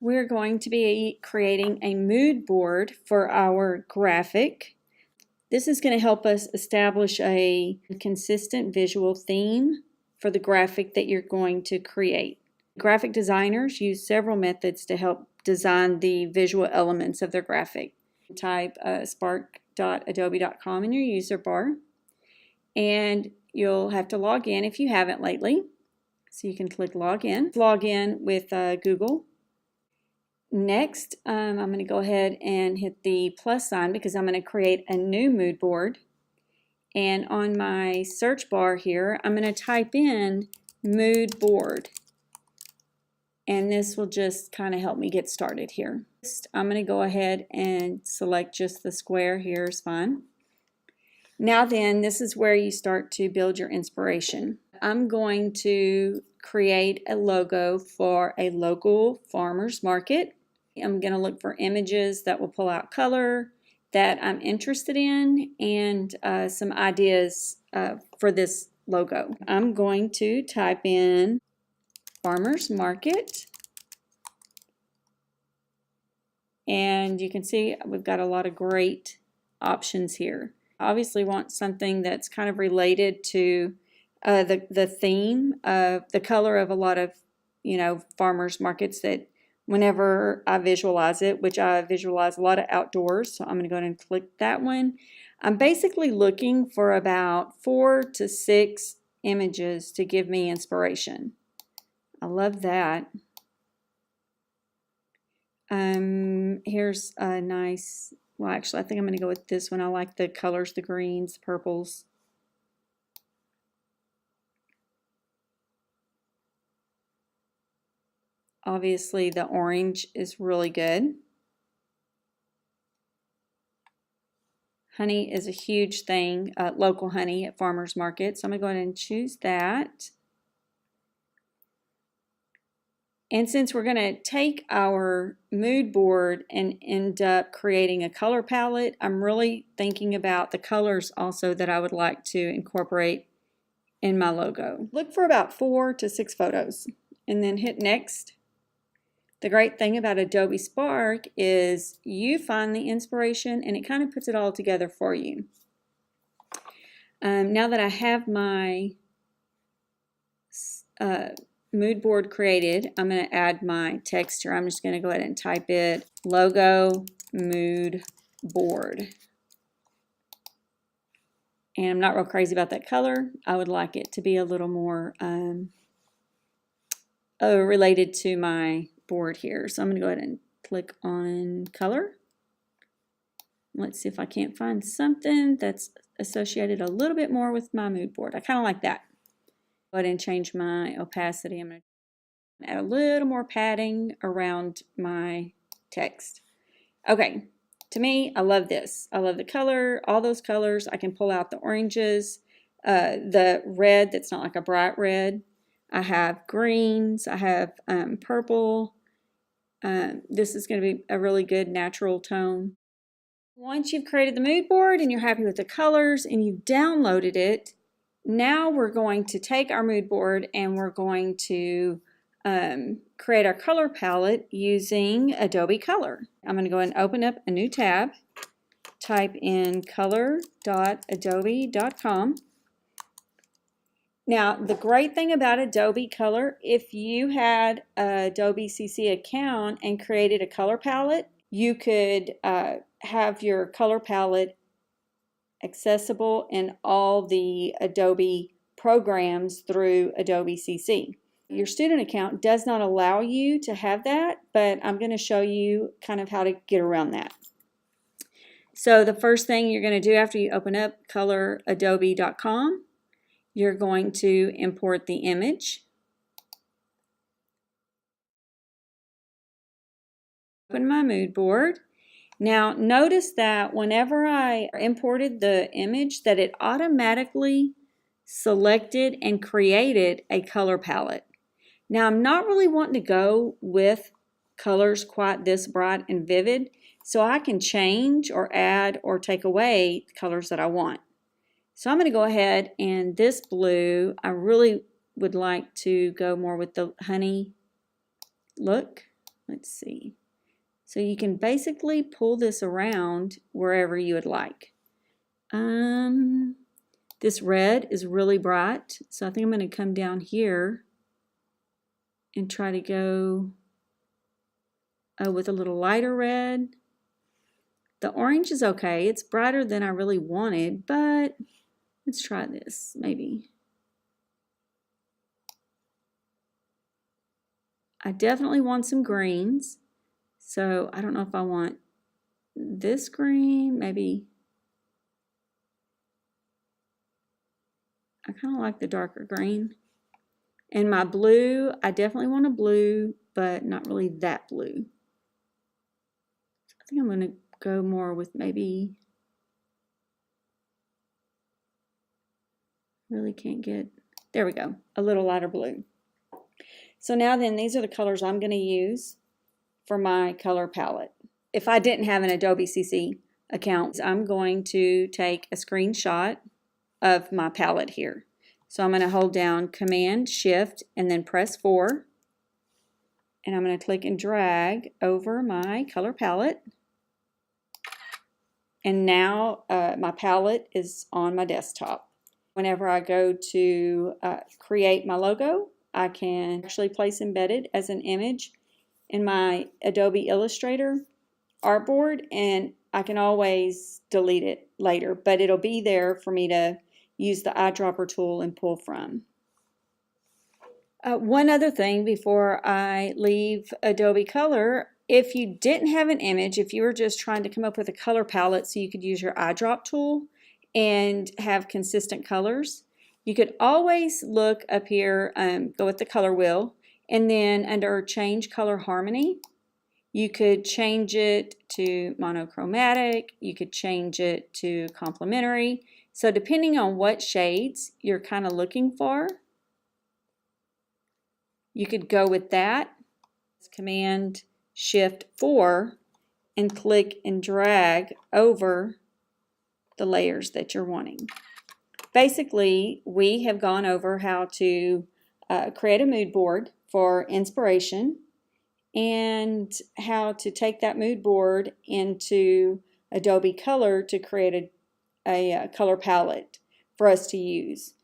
We're going to be creating a mood board for our graphic. This is going to help us establish a consistent visual theme for the graphic that you're going to create. Graphic designers use several methods to help design the visual elements of their graphic. Type spark.adobe.com in your user bar, and you'll have to log in if you haven't lately. So you can click log in. Log in with Google. Next, I'm going to go ahead and hit the plus sign because I'm going to create a new mood board. And on my search bar here, I'm going to type in mood board. And this will just kind of help me get started here. I'm going to go ahead and select just the square here is fine. Now then, this is where you start to build your inspiration. I'm going to create a logo for a local farmer's market. I'm going to look for images that will pull out color that I'm interested in and some ideas for this logo. I'm going to type in farmer's market, and you can see we've got a lot of great options here. I obviously want something that's kind of related to the theme of the color of a lot of farmers markets that whenever I visualize it, which I visualize a lot of outdoors, so I'm going to go ahead and click that one. I'm basically looking for about 4 to 6 images to give me inspiration. I love that. Here's a nice, well actually I think I'm going to go with this one. I like the colors, the greens, the purples. Obviously the orange is really good. Honey is a huge thing, local honey at farmers markets. So I'm going to go ahead and choose that. And since we're going to take our mood board and end up creating a color palette, I'm really thinking about the colors also that I would like to incorporate in my logo. Look for about 4 to 6 photos and then hit next. The great thing about Adobe Spark is you find the inspiration and it kind of puts it all together for you. Now that I have my mood board created, I'm going to add my text here. I'm just going to go ahead and type it logo mood board. And I'm not real crazy about that color. I would like it to be a little more related to my board here. So I'm going to go ahead and click on color. Let's see if I can't find something that's associated a little bit more with my mood board. I kind of like that. Go ahead and change my opacity. I'm going to add a little more padding around my text. Okay, to me, I love this. I love the color, all those colors. I can pull out the oranges, the red that's not like a bright red. I have greens, I have purple. This is going to be a really good natural tone. Once you've created the mood board and you're happy with the colors and you've downloaded it, now we're going to take our mood board and we're going to create our color palette using Adobe Color. I'm going to go ahead and open up a new tab, type in color.adobe.com. Now, the great thing about Adobe Color, if you had an Adobe CC account and created a color palette, you could have your color palette accessible in all the Adobe programs through Adobe CC. Your student account does not allow you to have that, but I'm going to show you kind of how to get around that. So the first thing you're going to do after you open up coloradobe.com, you're going to import the image. Open my mood board. Now notice that whenever I imported the image that it automatically selected and created a color palette. Now I'm not really wanting to go with colors quite this bright and vivid, so I can change or add or take away the colors that I want. So I'm going to go ahead, and this blue, I really would like to go more with the honey look. let's see. So you can basically pull this around wherever you would like. This red is really bright, so I think I'm going to come down here and try to go with a little lighter red. The orange is okay. It's brighter than I really wanted, but let's try this maybe. I definitely want some greens, so I don't know if I want this green, maybe. I kind of like the darker green. And my blue, I definitely want a blue, but not really that blue. I think I'm going to go more with maybe, really can't get, there we go, a little lighter blue. So now then, these are the colors I'm going to use for my color palette. If I didn't have an Adobe CC account, I'm going to take a screenshot of my palette here. So I'm going to hold down Command Shift and then press 4. And I'm going to click and drag over my color palette. And now my palette is on my desktop. Whenever I go to create my logo, I can actually place embedded as an image in my Adobe Illustrator artboard, and I can always delete it later, but it'll be there for me to use the eyedropper tool and pull from. One other thing before I leave Adobe Color, if you didn't have an image, if you were just trying to come up with a color palette so you could use your eyedrop tool and have consistent colors, you could always look up here, go with the color wheel, and then under Change Color Harmony, you could change it to monochromatic, you could change it to complementary. So depending on what shades you're kind of looking for, you could go with that. Command Shift 4 and click and drag over the layers that you're wanting. Basically, we have gone over how to create a mood board for inspiration and how to take that mood board into Adobe Color to create a color palette for us to use.